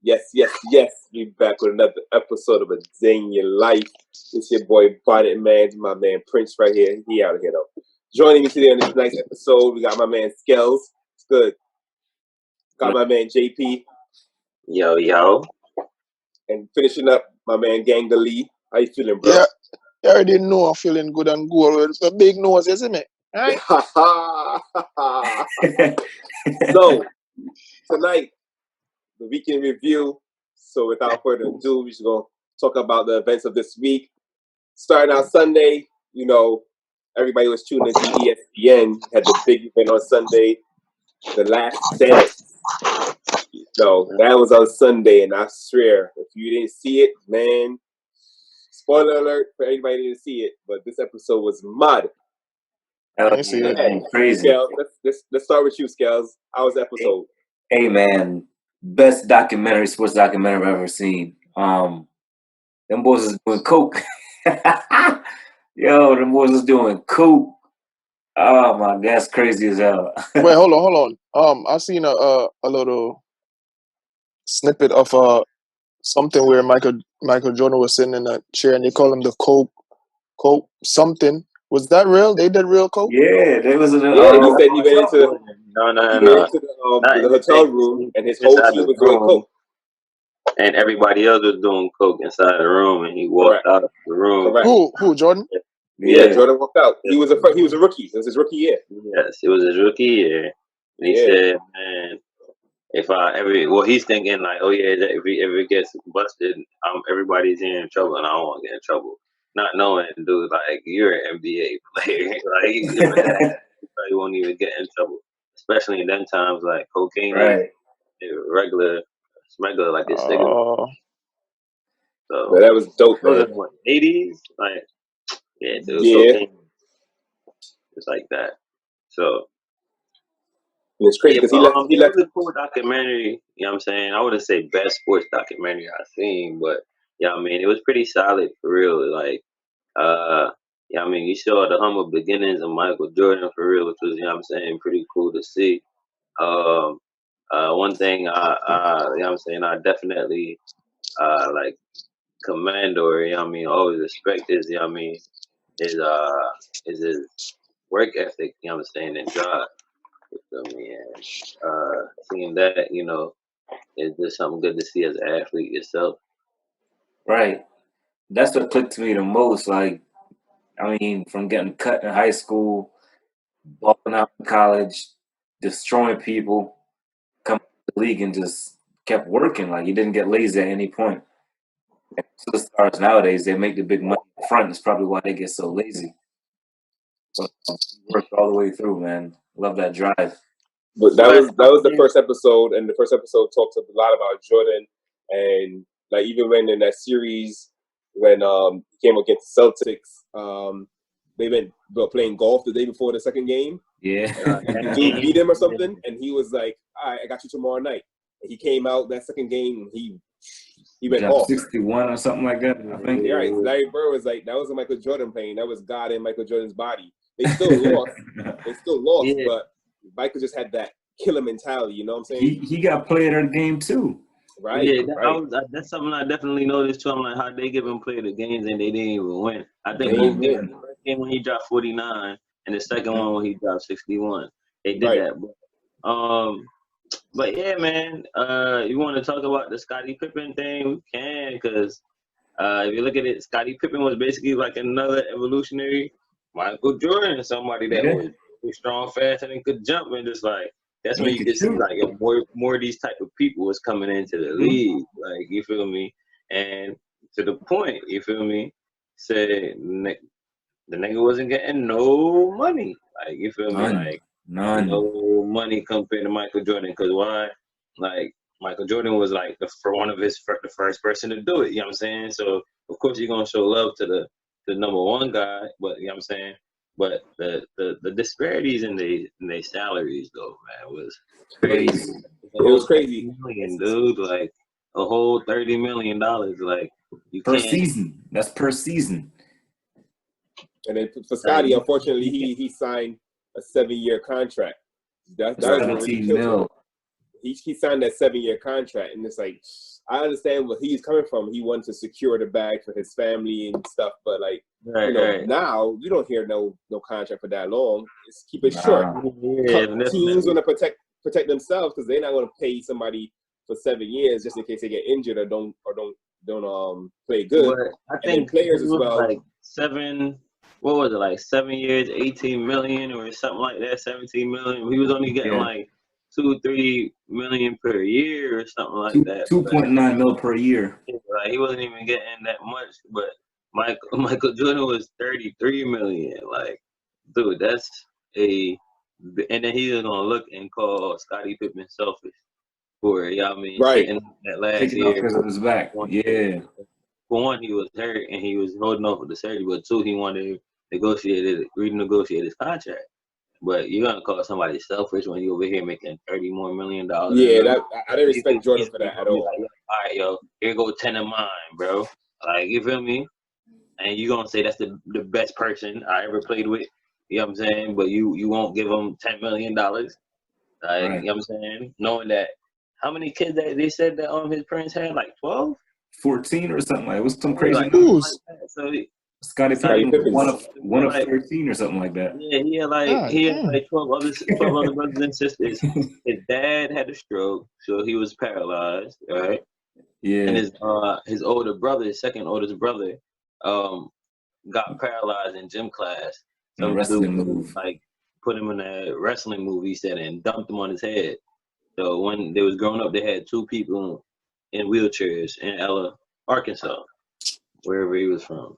Yes. We back with another episode of A Day in Your Life. It's your boy Bonnet Man, my man Prince right here. He out of here though. Joining me today on this nice episode, we got my man Skelz. It's good. Got my man JP. Yo. And finishing up, my man Ganga L. How you feeling, bro? Yeah, you already know I'm feeling good and good. It's a big nose, isn't it? Right? So, tonight, the weekend review. So without further ado, we're just going to talk about the events of this week. Starting out Sunday, everybody was tuning into ESPN. Had the big event on Sunday, The Last Dance. That was on Sunday, and I swear, if you didn't see it, man, spoiler alert for anybody who didn't see it, but this episode was mud. Crazy. Skelz, let's start with you, Skelz. How was the episode? Hey, man, best sports documentary I've ever seen. Them boys is doing coke. Yo, them boys is doing coke. Oh my, that's crazy as hell. Wait, hold on. I seen a little snippet of something where Michael Jordan was sitting in a chair and they call him the coke something. Was that real? They did real coke? Yeah, there was he said he went into the hotel room and his whole team was doing coke. And everybody else was doing coke inside the room, and he walked out of the room. Correct. Who? Jordan? Yeah, Jordan walked out. He was a rookie. It was his rookie year. Yes, it was his rookie year. And he said, "Man, he's thinking like, oh yeah, if it gets busted, everybody's in trouble, and I don't want to get in trouble." Not knowing, dude, like you're an NBA player, like you probably won't even get in trouble, especially in them times. Like cocaine, right? Regular like a cigarette. So that was dope, man. 80s, like dude, cocaine, it's like that. So it's crazy because he left a cool documentary. You know what I'm saying? I wouldn't say best sports documentary I've seen, but I mean it was pretty solid for real. Like, I mean you saw the humble beginnings of Michael Jordan for real, which was, you know what I'm saying, pretty cool to see. One thing I definitely like commend or always respect is is his work ethic, you know what I'm saying, and drive. You feel me? And seeing that, is just something good to see as an athlete yourself. Right. That's what clicked to me the most. Like, I mean, from getting cut in high school, balling out in college, destroying people, coming to the league and just kept working. Like, he didn't get lazy at any point. And the stars nowadays, they make the big money up front. That's probably why they get so lazy. But he worked all the way through, man. Love that drive. But that was the first episode, and the first episode talks a lot about Jordan, and like even when in that series when he came against the Celtics, they went playing golf the day before the second game. Yeah, and dude beat him or something, and he was like, "All right, I got you tomorrow night." And he came out that second game, he went off 61 or something like that. I think. Yeah, right. Larry Bird was like, that wasn't Michael Jordan playing. That was God in Michael Jordan's body. They still lost, but Michael just had that killer mentality, you know what I'm saying? He got player of the game too. Right. Yeah, that's something I definitely noticed too. I'm like, how they give him player of the games and they didn't even win. I think both games, the first game when he dropped 49 and the second one when he dropped 61. They did that. But yeah, man, you want to talk about the Scottie Pippen thing? We can, because if you look at it, Scottie Pippen was basically like another evolutionary Michael Jordan, somebody that was strong, fast, and could jump, and just like that's when you could see like more of these type of people was coming into the league, like, you feel me, and to the point, you feel me, said the nigga wasn't getting no money, like, you feel me, like no money compared to Michael Jordan, because why? Like, Michael Jordan was like the first person to do it, you know what I'm saying? So of course you're gonna show love to the number one guy, but you know what I'm saying? But the disparities in the salaries though, man, was crazy. It was crazy. $30 million, dude, like a whole $30 million, like per season. That's per season. And then for Scottie, unfortunately, he signed a 7-year contract. That was really killed him. He signed that 7-year contract, and it's like, I understand where he's coming from. He wanted to secure the bag for his family and stuff, but like now you don't hear no contract for that long. Just keep it short. Teams want to protect themselves because they're not going to pay somebody for 7 years just in case they get injured or don't play good. But I think players as well. Like 7 years, 18 million or something like that, 17 million. He was only getting like 2-3 million per year or something like that. 2.9 mil per year. Like he wasn't even getting that much. But Michael Jordan was 33 million. Like, dude, that's and then he's gonna look and call Scottie Pippen selfish for taking that last year because of his back. For one, he was hurt and he was holding off with the surgery. But two, he wanted to renegotiate his contract. But you're gonna call somebody selfish when you over here making $30 more million. Yeah, I didn't respect Jordan for that at all. Like, all right, yo, here go 10 of mine, bro. Like, you feel me? And you gonna say that's the best person I ever played with. You know what I'm saying? But you won't give him $10 million. Like, you know what I'm saying? Knowing that how many kids that they said that his parents had, like 12? 14 or something like it was some crazy like that. So Scottie Pippen one of 13 or something like that. Yeah, he had like 12 other brothers and sisters. His dad had a stroke, so he was paralyzed, right? Yeah. And his older brother, his second oldest brother, got paralyzed in gym class. Some wrestling move. Like put him in a wrestling move, he said, and dumped him on his head. So when they was growing up, they had 2 people in wheelchairs in Ella, Arkansas, wherever he was from.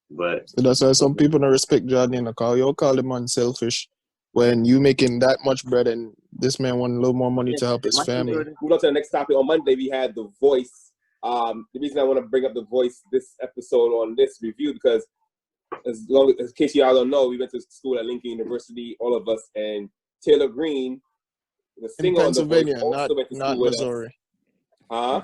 But so that's why some people don't respect Jordan. You call the man selfish when you making that much bread and this man want a little more money to help his family. Move on to the next topic. On Monday, we had The Voice. The reason I want to bring up The Voice this episode on this review because in case y'all don't know, we went to school at Lincoln University, all of us, and Tayler Green, the singer in Pennsylvania, on The Voice, also went to school with Missouri. Us.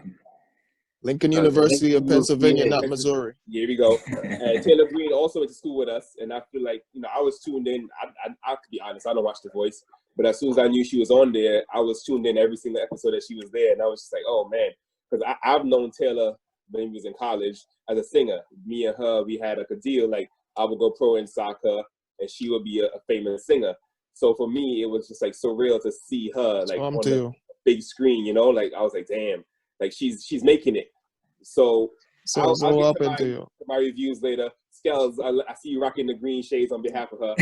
Lincoln University of Pennsylvania, not Missouri. Here we go. And Tayler Green also went to school with us, and I feel like I was tuned in. I have to be honest, I don't watch The Voice, but as soon as I knew she was on there, I was tuned in every single episode that she was there, and I was just like, oh man, because I've known Tayler when he was in college as a singer. Me and her, we had a deal. Like I would go pro in soccer, and she would be a famous singer. So for me, it was just like surreal to see her like on the big screen. Like I was like, damn. Like she's making it. So I'll get to my reviews later. Skelz, I see you rocking the green shades on behalf of her.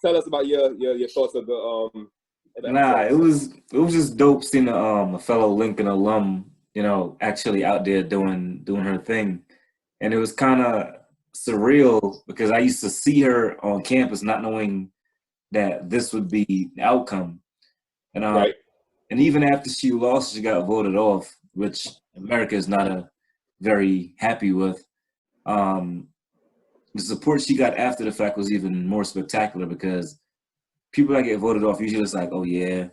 Tell us about your thoughts of the it was just dope seeing a fellow Lincoln alum, actually out there doing her thing, and it was kind of surreal because I used to see her on campus not knowing that this would be the outcome, and and even after she lost, she got voted off, which America is not very happy with. The support she got after the fact was even more spectacular because people that get voted off usually it's like, oh yeah,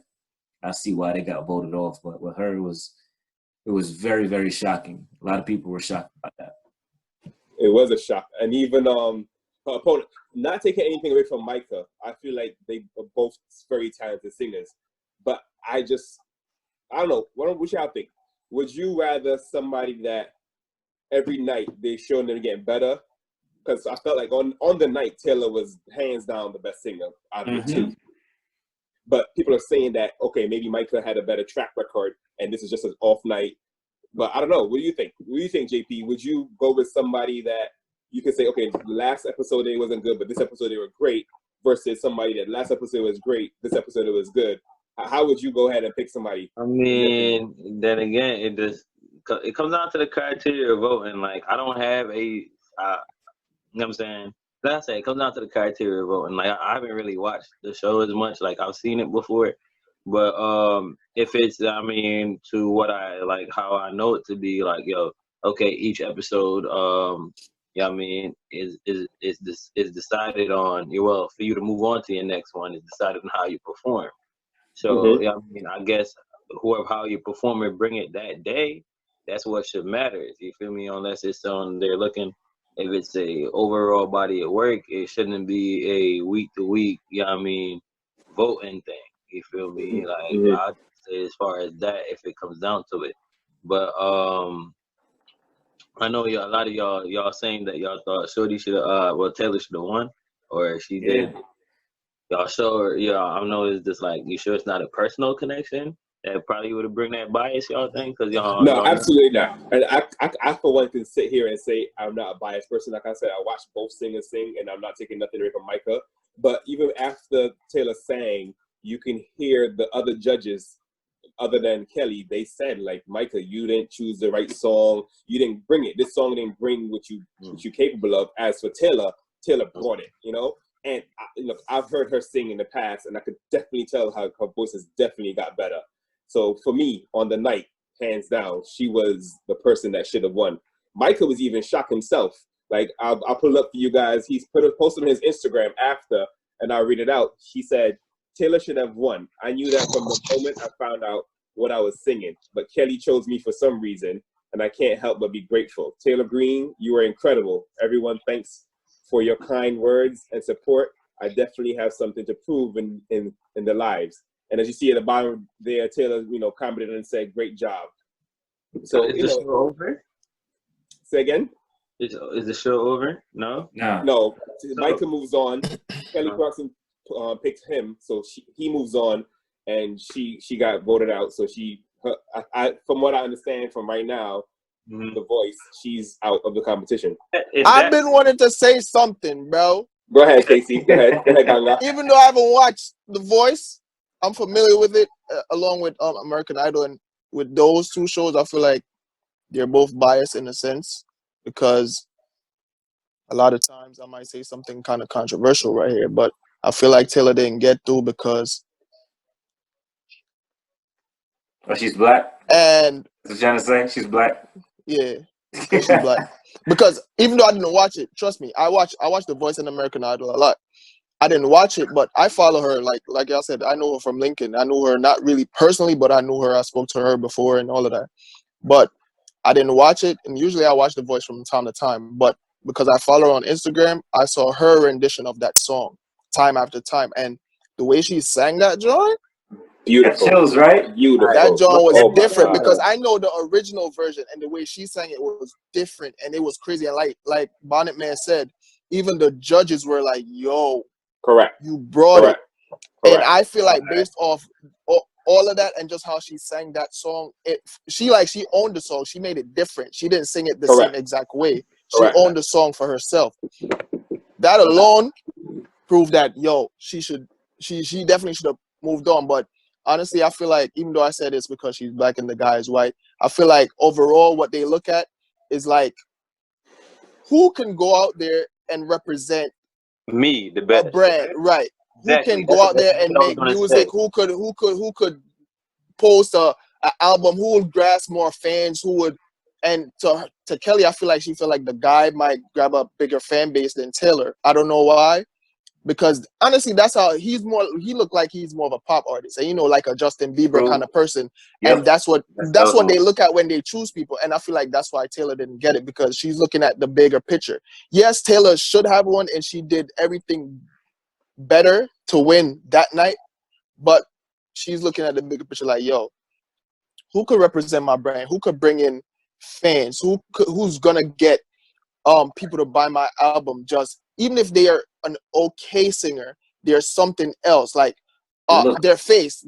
I see why they got voted off. But with her, it was very, very shocking. A lot of people were shocked about that. It was a shock, and even her opponent. Not taking anything away from Micah, I feel like they are both very talented singers. But I don't know. What y'all think? Would you rather somebody that every night they showing them getting better? Because I felt like on the night, Tayler was hands down the best singer out of the two. But people are saying that, okay, maybe Micah had a better track record and this is just an off night. But I don't know. What do you think? What do you think, JP? Would you go with somebody that you could say, okay, last episode they wasn't good, but this episode they were great, versus somebody that last episode was great, this episode it was good? How would you go ahead and pick somebody? I mean, then again, it comes down to the criteria of voting. Like, I don't have you know what I'm saying? Like I said, it comes down to the criteria of voting. Like, I haven't really watched the show as much. Like, I've seen it before. But if it's, to what I, like, how I know it to be, like, okay, each episode, is decided on, for you to move on to your next one, is decided on how you perform. So, I guess how you perform and bring it that day, that's what should matter. You feel me? Unless it's on, they're looking, if it's a overall body of work, it shouldn't be a week to week, voting thing. You feel me? Like, I'd say as far as that, if it comes down to it. But I know a lot of y'all saying that y'all thought Shorty should have Taylor should have won, or she did. Y'all sure? Yeah, I know it's just like, you sure it's not a personal connection that probably would have bring that bias, y'all think? Because y'all No, absolutely not. And I for one can sit here and say I'm not a biased person. Like I said, I watch both singers sing, and I'm not taking nothing away from Micah. But even after Taylor sang, you can hear the other judges, other than Kelly, they said, like, Micah, you didn't choose the right song. You didn't bring it. This song didn't bring what you're capable of. As for Taylor brought it, you know? And look, I've heard her sing in the past, and I could definitely tell how her voice has definitely got better. So for me, on the night, hands down, she was the person that should have won. Micah was even shocked himself. Like, I'll put it up for you guys. He's posted on his Instagram after, and I'll read it out. He said, Taylor should have won. I knew that from the moment I found out what I was singing, but Kelly chose me for some reason, and I can't help but be grateful. Tayler Green, you were incredible. Everyone, thanks for your kind words and support. I definitely have something to prove in the lives. And as you see at the bottom there, Taylor, commented and said, "Great job." So is the show over? Say again. Is the show over? No. No. Micah moves on. Kelly Clarkson picked him, so he moves on, and she got voted out. So from what I understand from right now, The Voice, she's out of the competition. I've been wanting to say something, bro. Go ahead, Casey. Go ahead, Ganga. Even though I haven't watched The Voice, I'm familiar with it, along with American Idol, and with those two shows, I feel like they're both biased in a sense, because a lot of times I might say something kind of controversial right here, but I feel like Taylor didn't get through because she's black. And what you trying to say? She's black. Yeah, because she's black. Because even though I didn't watch it, trust me, I watch The Voice and American Idol a lot. I didn't watch it, but I follow her. Like I said, I know her from Lincoln. I knew her not really personally, but I knew her. I spoke to her before and all of that. But I didn't watch it, and usually I watch The Voice from time to time. But because I follow her on Instagram, I saw her rendition of that song time after time, and the way she sang that joint, beautiful. Chills, right? Beautiful. That joint was different because I know the original version, and the way she sang it was different, and it was crazy. And like Bonnet Man said, even the judges were like, "Yo, correct, you brought correct. it." And I feel like based off all of that and just how she sang that song, she owned the song. She made it different. She didn't sing it the same exact way. She owned the song for herself. That alone proved that she definitely should have moved on. But honestly, I feel like, even though I said it's because she's black and the guy is white, I feel like overall what they look at is like, who can go out there and represent me, the best brand, right? Exactly. Who can go out there and make music? Who could post a album? Who would grasp more fans? Who would? And to Kelly, I feel like she feel like the guy might grab a bigger fan base than Taylor. I don't know why, because honestly, that's how he looked like he's more of a pop artist, and like a Justin Bieber kind of person. Yep. And that's what they look at when they choose people. And I feel like that's why Taylor didn't get it, because she's looking at the bigger picture. Yes, Taylor should have won, and she did everything better to win that night, but she's looking at the bigger picture, like, who could represent my brand? Who could bring in fans? Who's gonna get people to buy my album? Just even if they are an okay singer, there's something else, like their face,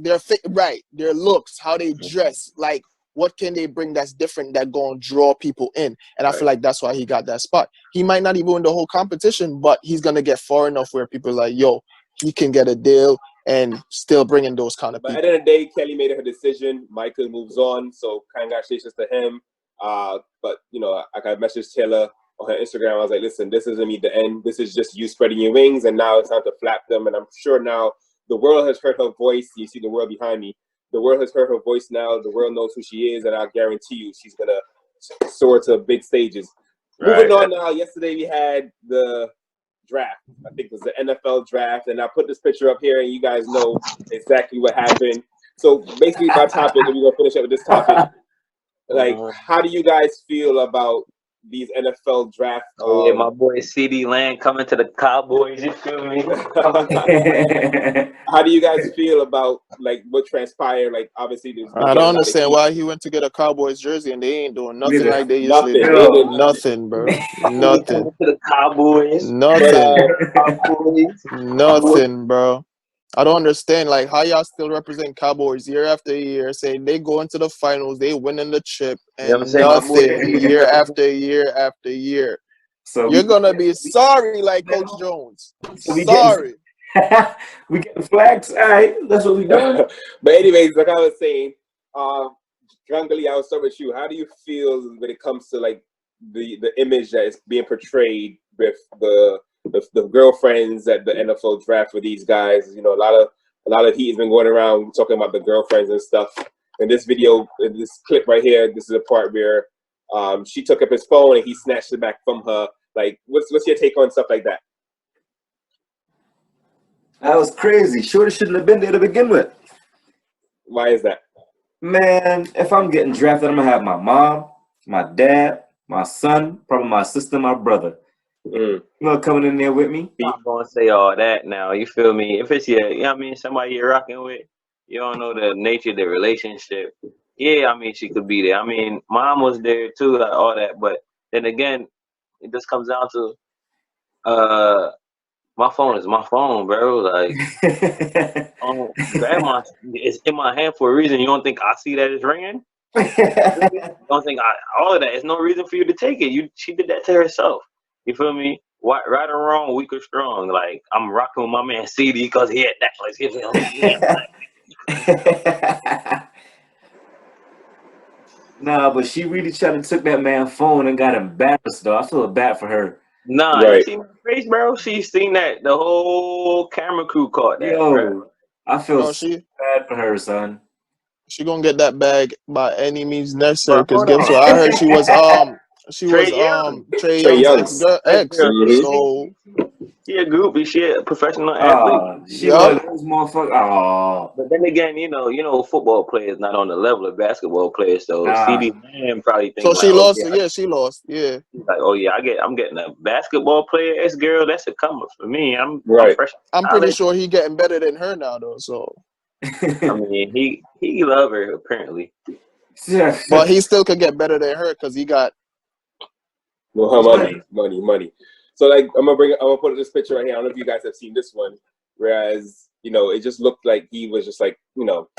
right, their looks, how they dress, like what can they bring that's different that gonna draw people in? And I feel like that's why he got that spot. He might not even win the whole competition, but he's gonna get far enough where people are like, he can get a deal and still bring in those kind of people. But at the end of the day, Kelly made her decision. Michael moves on, so congratulations to him. But I got messaged Taylor on her Instagram. I was like, listen, this isn't me the end. This is just you spreading your wings, and now it's time to flap them. And I'm sure now the world has heard her voice. You see the world behind me. The world has heard her voice now. The world knows who she is, and I guarantee you she's going to soar to big stages. Right. Moving on now, yesterday we had the draft. I think it was the NFL draft, and I put this picture up here, and you guys know exactly what happened. So basically my topic, and we're going to finish up with this topic, like, how do you guys feel about these NFL draft. Oh yeah, my boy CD Land coming to the Cowboys. You feel me? How do you guys feel about like what transpired? Like obviously, I don't understand why he went to get a Cowboys jersey and they ain't doing nothing like they usually do. They did Nothing, bro. Nothing. To the Cowboys. Nothing. Cowboys. Nothing, bro. I don't understand, like, how y'all still represent Cowboys year after year, saying they go into the finals, they winning the chip, and nothing year after year after year. So you're gonna be sorry, like Coach Jones. Sorry. We get flags. All right, that's what we doing. But anyways, like I was saying, Ganga L, I'll start with you. How do you feel when it comes to like the image that is being portrayed with the girlfriends at the NFL draft for these guys? You know, a lot of heat has been going around talking about the girlfriends and stuff. In this video, in this clip right here, this is a part where she took up his phone and he snatched it back from her. Like, what's your take on stuff like that? That was crazy. Shorty shouldn't have been there to begin with. Why is that? Man, if I'm getting drafted, I'm gonna have my mom, my dad, my son, probably my sister, my brother. You know, coming in there with me. I'm gonna say all that now. You feel me? If it's you know what I mean, somebody you're rocking with, you don't know the nature of the relationship. Yeah, I mean, she could be there. I mean, mom was there too, like, all that. But then again, it just comes down to my phone is my phone, bro. Like, grandma is in my hand for a reason. You don't think I see that it's ringing? You don't think all of that? It's no reason for you to take it. She did that to herself. You feel me? Right or wrong, weak or strong. Like, I'm rocking with my man CD because he had Netflix. You feel me? Nah, but she really tried to took that man's phone and got embarrassed, though. I feel bad for her. Nah, right. You see my face, bro? She's seen that. The whole camera crew caught that, bro. I feel so bad for her, son. She gonna get that bag by any means necessary. Because guess what? I heard she was Trey Young's ex. So she a groupie. She a professional athlete. She one of those motherfuckers. But then again, you know, football players not on the level of basketball players. So CD Man probably thinks. So she lost. Yeah, she lost. Yeah. She's like, oh yeah, I'm getting a basketball player ex girl. That's a come up for me. I'm fresh. I'm pretty sure he getting better than her now, though. So. I mean, he love her apparently. But he still could get better than her because he got money. So like I'm gonna put this picture right here. I don't know if you guys have seen this one. Whereas, you know, it just looked like he was just like, you know,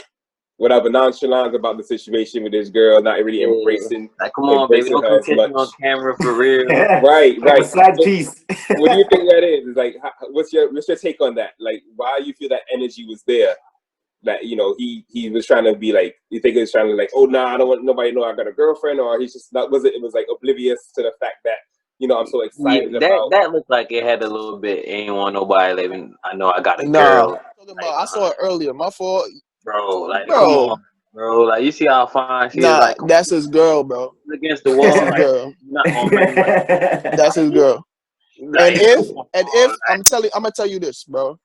whatever, nonchalant about the situation with this girl, not really embracing. Like, come on, baby, don't come kiss me on camera for real. right. Side piece. What do you think that is? It's like, what's your take on that? Like, why you feel that energy was there? That, you know, he was trying to be like, you think he was trying to like, oh nah, I don't want nobody to know I got a girlfriend, or he's just not, it was like oblivious to the fact that, you know, I'm so excited about that looked like it had a little bit. Ain't want nobody living. I know I got a girl. I saw it earlier. My fault, bro. Like, come on, bro. Like, you see how fine she is. Like, that's his girl, bro. Against the wall, like, girl. That's his girl. Like, and if I'm gonna tell you this, bro.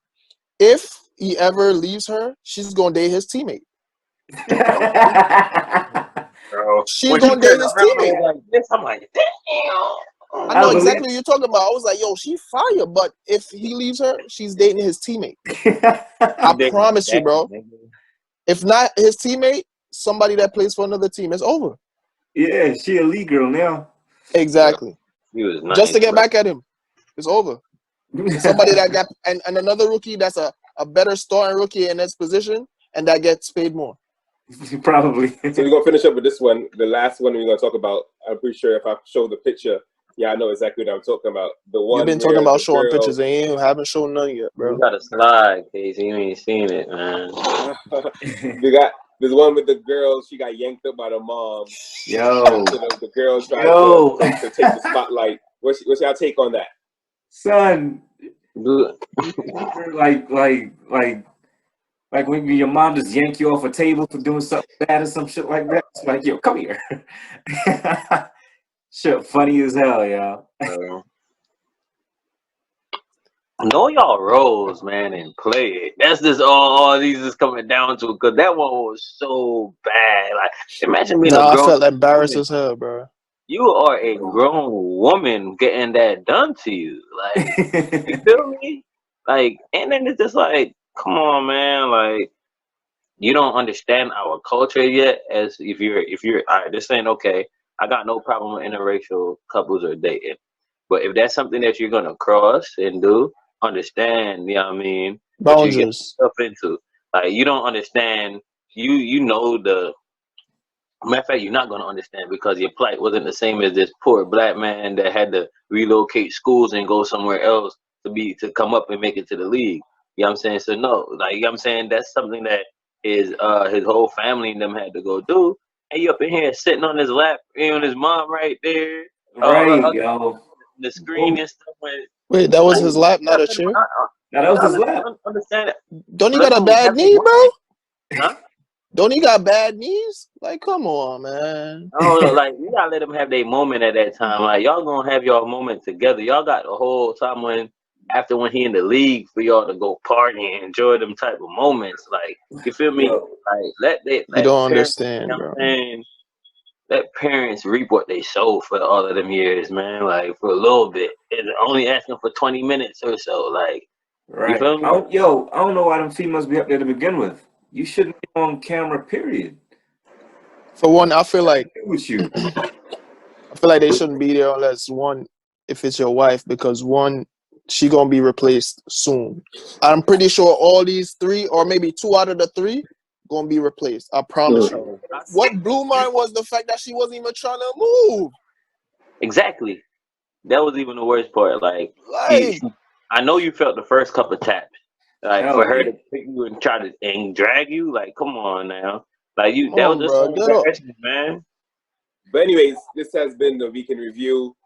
If he ever leaves her, she's gonna date his teammate. Bro, she's gonna date his teammate. Like this, I'm like, damn. I know exactly what you're talking about. I was like, yo, she fire. But if he leaves her, she's dating his teammate. I promise you, bro. If not his teammate, somebody that plays for another team, it's over. Yeah, she a league girl now. Exactly. He was nice, just to get back at him, it's over. Somebody that got and another rookie that's a better starting rookie in his position and that gets paid more. Probably. So we're gonna finish up with this one. The last one we're gonna talk about. I'm pretty sure if I show the picture, I know exactly what I'm talking about. The one you've been talking about showing pictures and you haven't shown none yet, bro. You got a slide, Casey. You ain't seen it, man. There's one with the girl. She got yanked up by the mom. Yo, the girl tried to take the spotlight. What's your take on that? Son, like when your mom just yank you off a table for doing something bad or some shit like that. It's like, yo, come here. Shit, funny as hell, y'all. Know y'all roles, man, and play it. That's just all these is coming down to, because that one was so bad. Like, imagine being a girl. I felt embarrassed as hell, bro. you are a grown woman getting that done to you. Like, you feel me? Like, and then it's just like, come on, man. Like, you don't understand our culture yet. As if you're all right, this ain't okay. I got no problem with interracial couples or dating, but if that's something that you're gonna cross and do, understand. You know what I mean? What you get Boundaries. yourself into. Like, you don't understand. You know the. Matter of fact, you're not gonna understand because your plight wasn't the same as this poor black man that had to relocate schools and go somewhere else to come up and make it to the league. You know what I'm saying? So no, like, you know what I'm saying, that's something that his whole family and them had to go do. And you up in here sitting on his lap, and his mom right there, Right, yo. the screen and stuff. Wait, that was Like, his lap, not a chair? Now that was his lap. Understand it. Don't he got a bad knee, bro? Huh? Don't he got bad knees? Like, come on, man. I don't know, like, you gotta let them have their moment at that time. Like, y'all gonna have your moment together. Y'all got the whole time when he in the league for y'all to go party and enjoy them type of moments. Like, you feel me? Like, You don't parents, understand, you know bro. what I'm saying? Let parents reap what they sow for all of them years, man. Like, for a little bit. And only asking for 20 minutes or so. Like, you feel me? I don't know why them females be up there to begin with. You shouldn't be on camera, period. For one, I feel like With you. I feel like they shouldn't be there unless one, if it's your wife, because one, she gonna be replaced soon. I'm pretty sure all these three, or maybe two out of the three, gonna be replaced. I promise you. What blew mine was the fact that she wasn't even trying to move. Exactly. That was even the worst part. Like, I know you felt the first couple taps. Like, for her to pick you and try to and drag you, like, come on now. Like, that was just so embarrassing, man. But anyways, this has been the Weekend Review.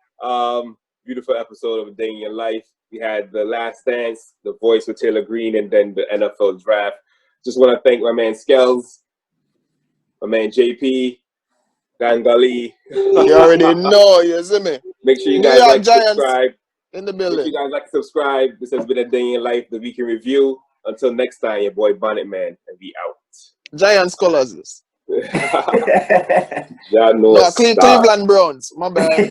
Beautiful episode of A Day in Your Life. We had The Last Dance, The Voice with Tayler Green, and then the NFL Draft. Just want to thank my man Skelz, my man JP, Ganga L. You already know, you see me? Make sure you guys like, subscribe. In the building. Make sure you guys like, subscribe. This has been A Day in Your Life, the Weekend Review. Until next time, your boy Bonnet Man, and we out. Giants colors. Cleveland Browns. My bad.